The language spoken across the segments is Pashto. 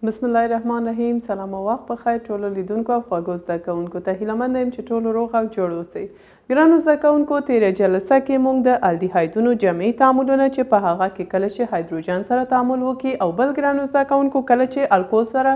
بسم الله الرحمن الرحیم. سلام او وخت بخیر ټولو لیدونکو او خواږو زده کوونکو ته. هیله یم چې ټول روغ او جوړ اوسئ. ګرانو زده کوونکو، تیره جلسه کې موږ د الډیهایدونو جمعي تعاملونه چې په هغه کې کله چې هایدروجن سره تعامل وکړي او بل ګرانو زده کوونکو کله چې الکول سره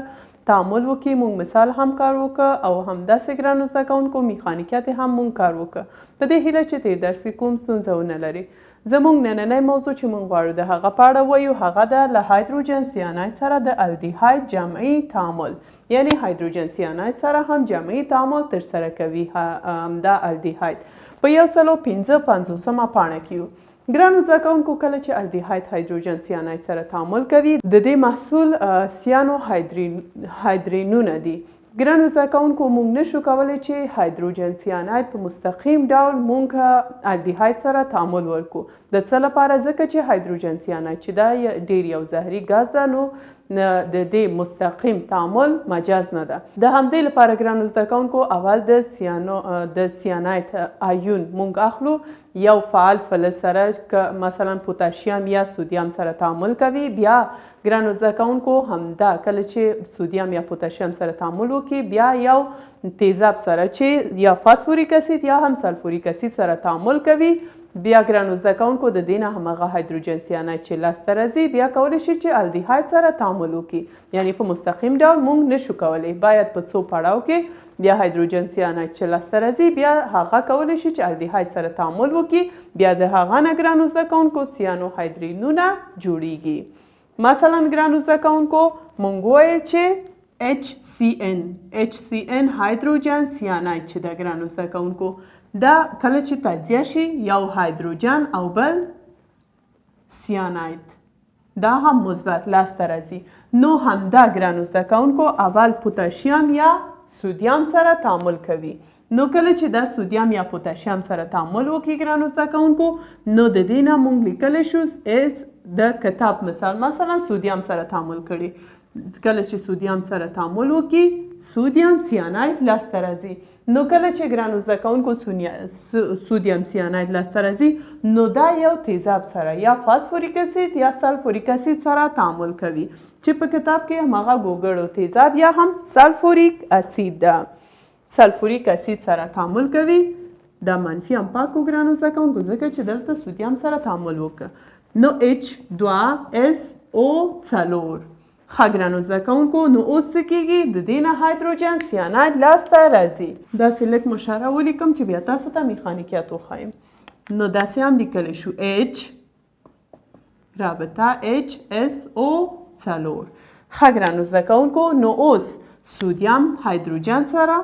تعامل وکړي موږ مثال هم کار وکړ او همداسې ګرانو زده کوونکو میخانیکیات هم موږ کار وکړ. په دې هیله چې تیر درس کې کوم ستونزه ونه لري. زموږ نننی موضوع چې موږ غواړو د هغه په اړه وایو هغه ده له هایدروجن سیاناید سره د الډیهاید جمعي تعامل، یعنی هایدروجن سیاناید سره هم جمعي تعامل ترسره کوي دا الډیهاید. په 155 پاڼه کې یو. ګرانو زده کوونکو، کله چې الډیهاید هایدروجن سیاناید سره تعامل کوي د دې محصول سیانو هایدرینونه دي. ګرانو زده کوونکو، موږ نشو کولی چې هایدروجن سیاناید په مستقیم ډول موږ الډیهاید سره تعامل ورکړو. د څه لپاره؟ ځکه چې هایدروجن سیاناید چې دا ډیر یو زهري ګاز ده، نو د دې مستقیم تعامل مجاز نه ده. د همدې لپاره ګرانو زده کوونکو اول د سیاناید آیون موږ اخلو یو فعال فلز سره که مثلا پوتاشیم یا سودیم سره تعامل کوي. بیا ګرانو زده کوونکو همدا کله چې سودیم یا پوتاشیم سره تعامل وکړي بیا یو تیزاب سره چې یا فاسفوریک اسید یا هم سلفوریک اسید سره تعامل کوي. بیا ګرانو زده کوونکو د دې نه همغه هایدروجن سیاناید چې لاسته راځي بیا کولی شي چې الډیهاید سره تعامل وکړي. یعنی په مستقیم ډول موږ نشو کولی، باید په څو پړاو کې بیا هایدروجن سیاناید چې لاسته راځي بیا هغه کولی شي چې الډیهاید سره تعامل وکړي. بیا د هغه نه ګرانو زده کوونکو سیانو هایدرینونه جوړیږي. مثلا ګرانو زده کوونکو موږ وویل چې HCN هایدروجن سیاناید چې د ګرانو زده کوونکو دا کله چې تجزیه شي یو هایدروجن او بل سیاناید دا هم مثبت لاسته راځي. نو همدا ګرانو زده کوونکو اول پوتاشیم یا سودیم سره تعامل کوي. نو کله چې دا سودیم یا پوتاشیم سره تعامل وکړي ګرانو زده کوونکو نو د دې نه موږ لیکلی شو د کتاب مثلا سودیم سره تعامل کړي. کله چې سودیم سره تعامل وکړي سودیم سیاناید لاسته راځي. نو کله چې ګرانو زده کوونکو سودیم سیاناید لاسته راځي نو دا یو تیزاب سره یا فاسفوریک اسید یا سلفوریک اسید سره تعامل کوي چې په کتاب کې هماغه ګوګړو تیزاب یا هم سلفوریک اسید ده. سلفوریک اسید سره تعامل کوي. دا منفي هم پاکو ګرانو زده کوونکو ځکه چې دلته سودیم سره تعامل وکړه. نو H2SO4 ښه ګرانو زده کوونکو، نو اوس څه کېږي؟ د دې نه هایدروجن سیاناید لاسته راځي. داسې لږ مشاره ولیکم چې بیا تاسو ته میخانیکیات وښایم. نو داسې هم لیکلی شو H رابطه HSO4. ښه ګرانو زده کوونکو، نو اوس سودیم هایدروجن سره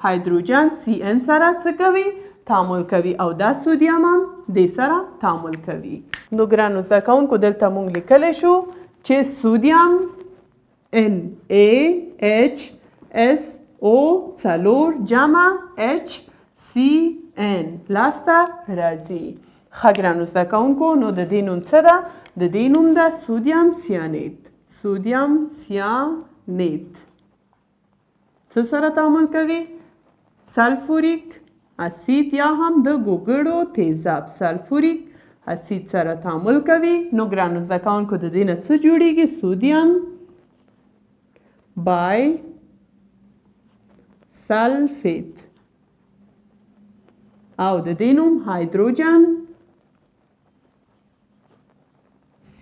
هایدروجن CN سره څه کوي؟ تعامل کوي او دا سودیم هم دې سره تعامل کوي. نو ګرانو زده کوونکو دلته موږ لیکلی شو چې سودیم NaHSO4 جمع HCN لاسته راځي. ښه ګرانو زده کوونکو، نو د دې نوم څه ده؟ د دې نوم ده سودیم سیانید. سودیم سیانید څه سره تعامل کوي؟ سلفوریک اسید یا هم د ګوګړو تیزاب سلفوریک اسید سره تعامل کوي. نو ګرانو زده کوونکو د دې نه څه جوړیږي؟ سودیم بای سلفیت او د دې نوم هایدروجن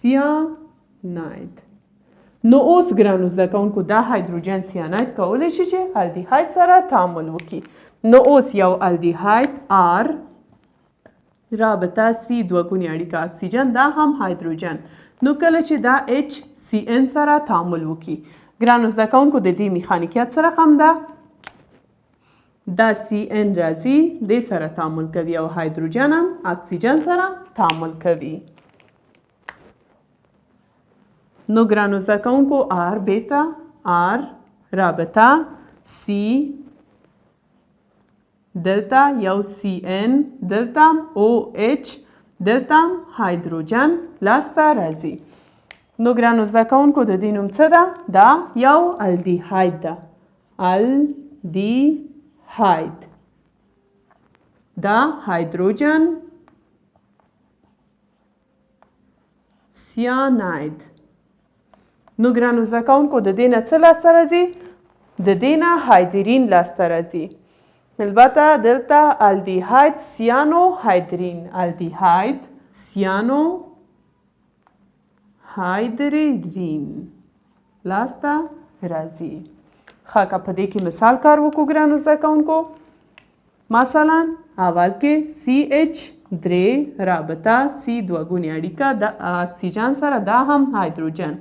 سیاناید. نو اوس ګرانو زده کوونکو دا هایدروجن سیاناید کولی شي چې الډیهاید سره تعامل وکړي. نو اوس یو الډیهاید R رابطه C دوه ګونې اړیکه اکسیجن دا هم هایدروجن. نو کله چې دا HCN سره تعامل وکړي ګرانو زده کوونکو د دې میخانیکیات سره هم ده. دا CN راځي دې سره تعامل کوي او هایدروجن هم اکسیجن سره تعامل کوي. نو ګرانو زده کوونکو R بیتا R رابطه C دلتا یو CN دلتا OH دلتا هایدروجن لاسته راځي. نو ګرانو زده کوونکو د دې نوم څه ده؟ دا یو الډیهاید ده. الډیهاید دا هایدروجن سیاناید نو ګرانو زده کوونکو د دې نه څه لاسته راځي؟ د دې نه هایدرین لاسته راځي. البته دلته الدیهاید سیانو هایدرین، الدیهاید سیانو هایدرین لاسته راځي. ښه که په دې کې مثال کار وکړو ګرانو زده کوونکو، مثلا اول کې CH3 رابطه C دوه ګونې اړیکه د اکسیجن سره، دا هم هایدروجن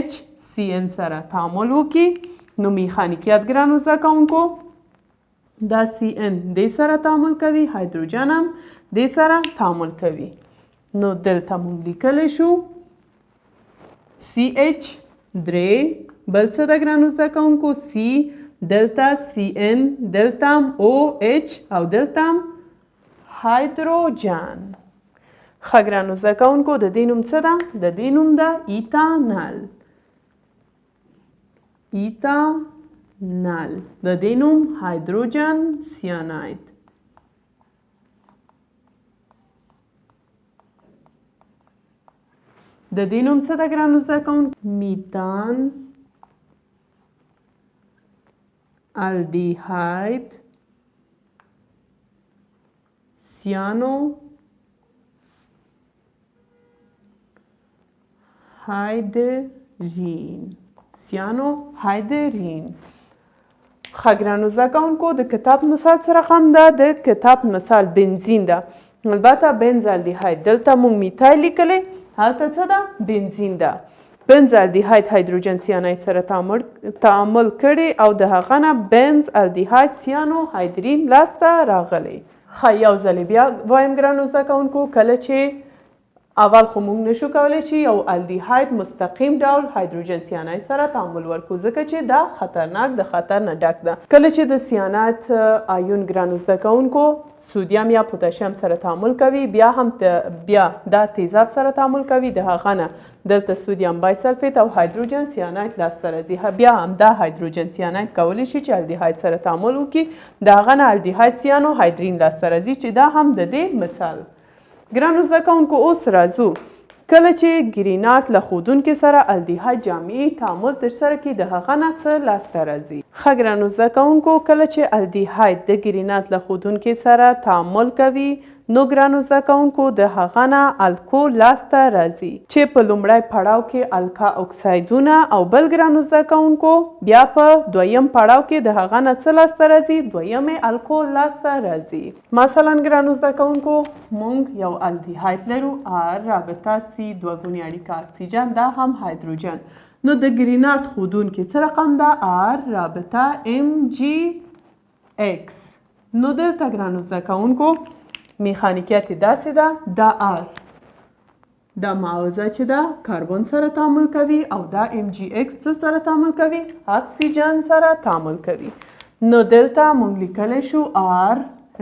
HCN سره تعامل وکړي. نو میخانیکیت ګرانو زده کوونکو دا CN دې سره تعامل کوي، هایدروجن هم دې سره تعامل کوي. نو دلته موږ لیکلی شو CH3 بل څه ده ګرانو زده کوونکو؟ C دلته CN دلته هم OH او دلته هم هایدروجن. ښه ګرانو زده کوونکو د دې نوم څه ده؟ د دې نوم ده ایتانل. ایتانل د دې نوم هایدروجن سیاناید. د دې نوم څه ده ګرانو زده کوونکو؟ میتان الدیهاید سیانو هایدرین. سیانو هایدرین. ښه ګرانو زده کوونکو د کتاب مثال سره هم ده. د کتاب مثال بنزین ده. البته بنز الدیهاید دلته موږ میتایل لیکلی، هلته څه ده؟ بنزین ده. بنز الدیهاید هایدروجن سیاناید سره تعامل کړي او د هغه نه بنز الدیهاید سیانو هایدرین لاسته راغلی. ښه یو ځلې بیا وایم ګرانو زده کوونکو، کله چې اول خو موږ نشو کولی چې یو الدیهاید مستقیم ډول هایدروجن سیاناید سره تعامل ورکړو، ځکه چې دا خطرناک د خطر نه ډک ده. کله چې د سیانات آیون ګرانو زده کوونکو سودیم یا پوتاشیم سره تعامل کوي، بیا دا تیزاب سره تعامل کوي، د هغه نه دلته سودیم بایسلفیت او هایدروجن سیاناید لاسته راځي. بیا هم دا هایدروجن سیاناید کولی شي چې الدیهاید سره تعامل وکړي، د هغه نه الدیهاید سیانو هایدرین لاسته راځي چې دا هم د دې مثال. ګرانو زده کوونکو اوس راځو کله چې ګرینات له ښودونکي سره الدیهاید جامعي تعامل ترسره کړي، د هغه نه څه لاسته راځي؟ ښه ګرانو زده کوونکو کله چې الدیهاید د ګرینات له ښودونکي سره تعامل کوي، نو ګرانو زده کوونکو د هغه نه الکول لاسته راځي چې په لومړی پړاو کې الکا اکسایدونه او بل ګرانو زده کوونکو بیا په دویم پړاو کې د هغه نه څه لاسته راځي؟ دویمې الکول لاسته راځي. مثلا ګرانو زده کوونکو موږ یو الدیهاید لرو R رابطه C دوه ګونې اړیکه اکسیجن، دا هم هایدروجن. نو د ګرینات ښودونکي څه رقم ده؟ R رابطه MgX. نو دلته ګرانو زده کوونکو میخانیکیت داسې ده، دا R دا معاوضه چې ده کاربن سره تعامل کوي او دا MgX څه سره تعامل کوي؟ اکسیجن سره تعامل کوي. نو دلته موږ لیکلی شو R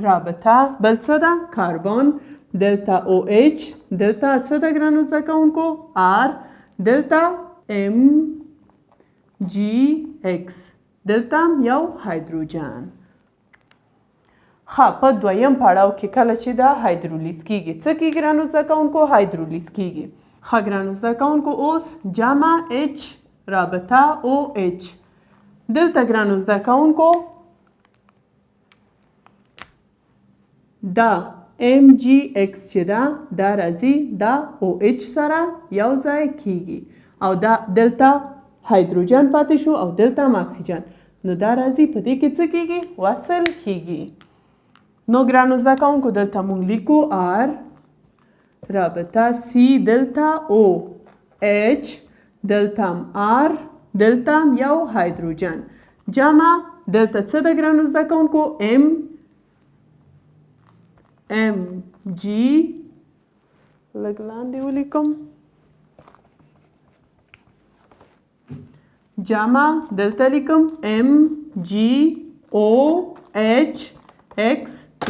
رابطه بل څه ده؟ کاربن، دلته OH، دلته څه ده ګرانو زده کوونکو؟ R، دلته MgX، دلته یو هایدروجن. ښه په دویم پړاو کې کله چې دا هایدرولیز کیږي، څه کیږي ګرانو زده کوونکو؟ هایدرولیز کیږي. ښه ګرانو زده کوونکو اوس جمع H رابطه OH. دلته ګرانو زده کوونکو دا MgX چې ده دا راځي دا OH سره یو ځای کیږي او دا دلته هایدروجن پاتې شو او دلته هم اکسیجن، نو دا راځي په دې کې څه کیږي؟ وصل کیږي. نو ګرانو زده کوونکو دلته موږ لیکو R رابطه C دلته OH، دلته هم R، دلته هم یو هایدروجن، جمع دلته څه ده ګرانو زده کوونکو؟ Mg لږ لاندې ولیکم، جمع دلته لیکم MgOHX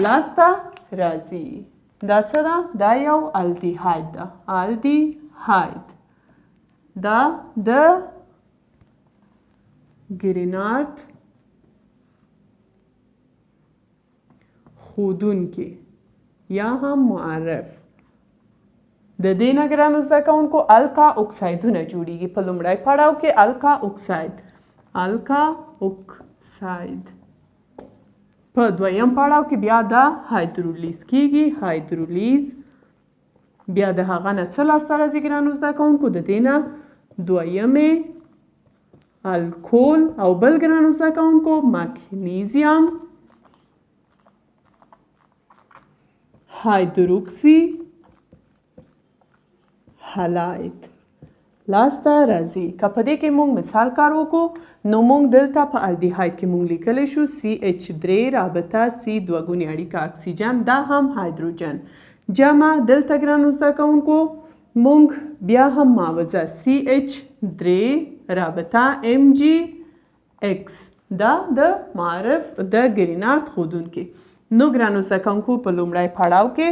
لاسته راځي. دا څه ده؟ دا یو الدیهاید ده، الدیهاید. دا د ګرینات ښودونکي یا هم معرف د دې نه ګرانو زده کوونکو الکا اکسایدونه جوړیږي. په لومړی پړاو کې الکا اکساید په دویم پړاو کې بیا دا هایدرولیز کیږي. هایدرولیز بیا د هغه نه څه لاسته راځي ګرانو زده کوونکو؟ د دې نه دویمې الکول او بل ګرانو زده کوونکو مګنیزیم هایدروکسی هلاید لاسته راځي. که په دې کې موږ مثال کار وکړو نو موږ دلته په الډیهاید کې موږ لیکلی شو CH3 رابطه C2 ګونې اړیکه اکسیجن دا هم هایدروجن جمع دلته ګرانو زده کوونکو موږ بیا هم معاوضه CH3 رابطه MgX دا د معرف د ګرینارد ښودونکي. نو ګرانو زده کوونکو په لومړی پړاو کې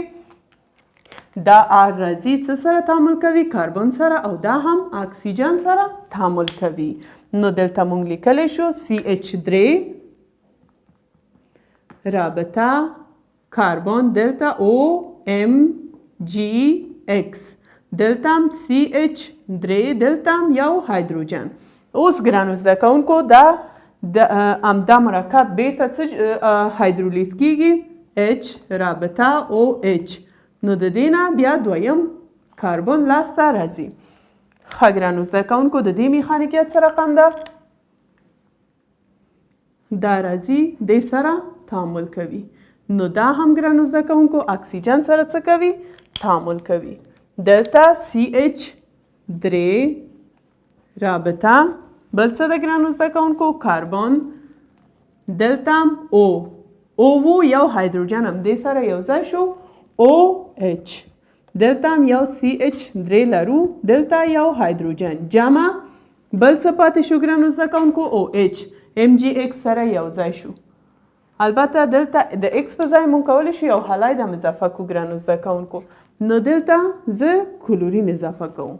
دا آر راځي څه سره تعامل کوي؟ کاربن سره او دا هم اکسیجن سره تعامل کوي. نو دلته موږ لیکلی شو CH3 رابطه کاربن دلته OMgX دلته هم CH3 دلته هم یو هایدروجن. اوس ګرانو زده کوونکو دا همدا مرکب بیرته څه هایدرولیز کیږي؟ H رابطه OH. نو د دې نه بیا دویم کاربن لاسته راځي. ښه ګرانو زده کوونکو د دې میخانیکیت څه رقم ده؟ دا راځي دې سره تعامل کوي. نو دا هم ګرانو زده کوونکو اکسیجن سره څه کوي؟ تعامل کوي. دلته CH3 رابطه بل څه ده ګرانو زده کوونکو؟ کاربن دلته او یو هایدروجن هم دې سره یو ځای شو OH دلته هم یو CH3 لرو دلته یو هایدروجن جمع بل څه پاتې شو ګرانو زده کوونکو؟ OH MgX سره یو ځای شو. البته دلته د X په ځای مونږ کولی شو یو هلاید هم اضافه کړو ګرانو زده کوونکو. نو دلته زه کلورین اضافه کوم.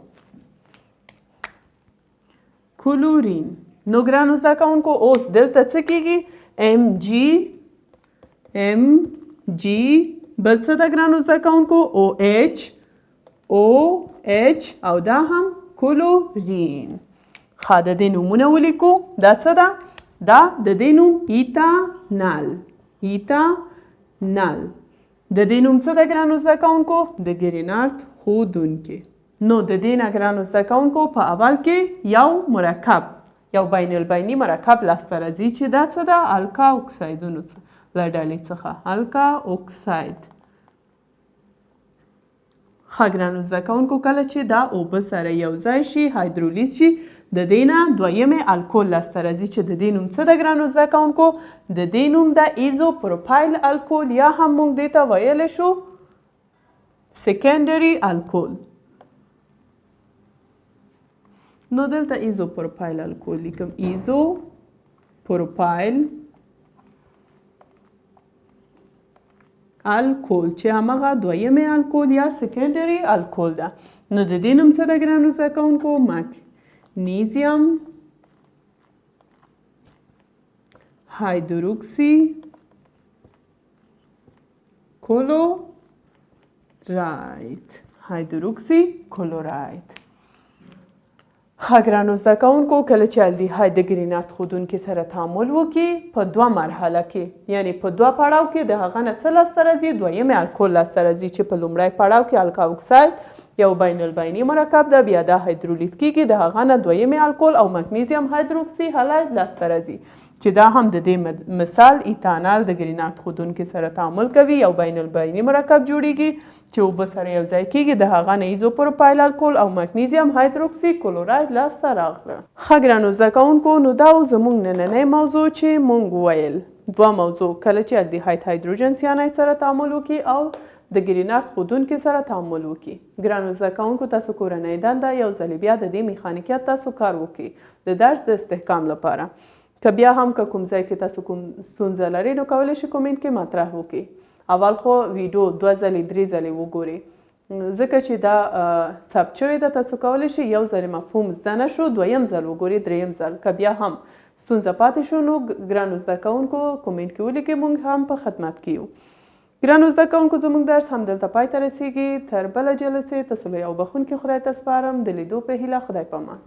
کلورین نو ګرانو زده کوونکو اوس دلته څه کیږي؟ Mg بل څه ده ګرانو زده کوونکو؟ OH او دا هم کلورین. ښه د دې نومونه ولیکو. دا څه ده؟ دا د دې نوم ایتانال. د دې نوم څه ده ګرانو زده کوونکو؟ د ګرینارد ښودونکي. نو د دې نه ګرانو زده کوونکو په اول کې یو مرکب یو بین البیني مرکب لاسته راځي چې دا څه ده؟ الکا اکسایدونو له ډلې څخه الکا اکساید. ښه ګرانو زده کوونکو کله چې دا اوبه سره یو ځای شي هایدرولیز شي د دې نه دویمې الکول لاسته راځي چې د دې نوم څه ده ګرانو زده کوونکو؟ د دې نوم ده ایزوپروپایل الکول یا هم موږ دې ته ویلی شو سیکنډري الکول. نو دلته ایزوپروپایل الکول لیکم. ایزوپروپایل الکول چې همغه دویمې الکول یا سیکنډري الکول ده. نو د دې نوم څه ده ګرانو زده کوونکو؟ مګنیزیم هایدروکسی کلوراید. ښه ګرانو زده کوونکو کله چې الډیهاید د ګرینارد ښودونکي سره تعامل وکړي په دوه مرحله کې یعنی په دوه پړاو کې د هغه نه څه لاسته راځي؟ دویمې الکول لاسته راځي چې په لومړی پړاو کې الکا اکساید یو بین البیني مرکب ده بیا دا هایدرولیز کیږي د هغه نه دویمې الکول او مګنیزیم هایدروکسی هلاید لاسته راځي چې دا هم د دې مثال ایتانال د ګرینارد ښودونکي سره تعامل کوي یو بین البیني مرکب جوړیږي چې اوبه سره یو ځای کیږي د هغه نه ایزوپروپایل الکول او مګنیزیم هایدروکسی کلوراید لاسته راغله. ښه ګرانو زده کوونکو نو دا زموږ نننۍ موضوع چې موږ وویل دوه موضوع کله چې الډیهاید هایدروجن سیاناید سره تعامل وکړي او د ګرینارد ښودونکي سره تعامل وکړي. ګرانو زده کوونکو تاسو کورنۍ دنده یو ځل بیا د دې میخانیکیت تاسو کار وکړي د درس د استحکام لپاره. که بیا هم که کوم ځای کې تاسو کوم ستونزه لرئ نو کولی شئ کومنټ کې مطرح وکړئ. اول خو ویډیو 2 ځلې 3 ځلې وګورئ ځکه چې دا ثبت شوې ده تاسو کولی شئ یو ځل مفهوم زده نه شو دویم ځل وګورئ دریم ځل که بیا هم ستونزه پاتې شو نو ګرانو زده کوونکو کومنټ کې ولیکئ موږ هم په خدمت کې یو. ګرانو زده کوونکو زموږ درس همدلته پای ته رسیږي. تر بله جلسې تاسو له یو بخښونکي خدای ته سپارم. د لیدو په هیله. خدای پامان.